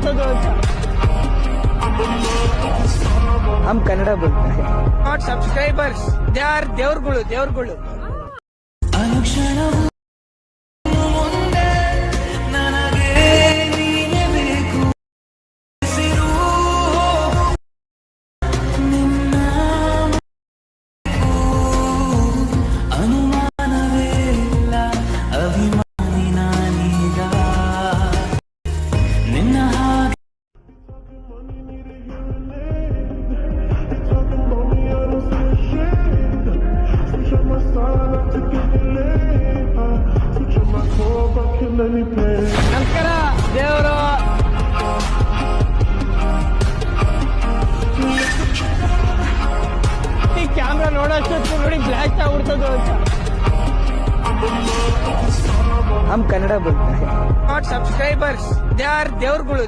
उड़ता हम कन्नड़ बोलते हैं ನಾಟ್ ಸಬ್ಸ್ಕ್ರೈಬರ್ಸ್ ದೇ ಆರ್ ದೇವ್ರುಗಳು ಅನುಕ್ಷಣವೂ ಮುಂದೆ ನನಗೆ ನೀನೇ ಬೇಕು ಹಸಿರು ನಿನ್ನ ಅನುಮಾನವೇ ಇಲ್ಲ ಅಭಿಮಾನಿ ನಾನೀಗ ನಿನ್ನ ಹಾಗೆ ನಮಸ್ಕಾರ ದೇವರು ಈ ಕ್ಯಾಮ್ರಾ ನೋಡೋಷ್ಟು ನೋಡಿ ಬ್ಲಾಸ್ಟ್ ಆಗ್ಬಿಡ್ತದೆ ಅಂತ हम कन्नड़ बोलते हैं ನಾಟ್ ಸಬ್ಸ್ಕ್ರೈಬರ್ಸ್ ದೇ ಆರ್ ದೇವ್ರುಗಳು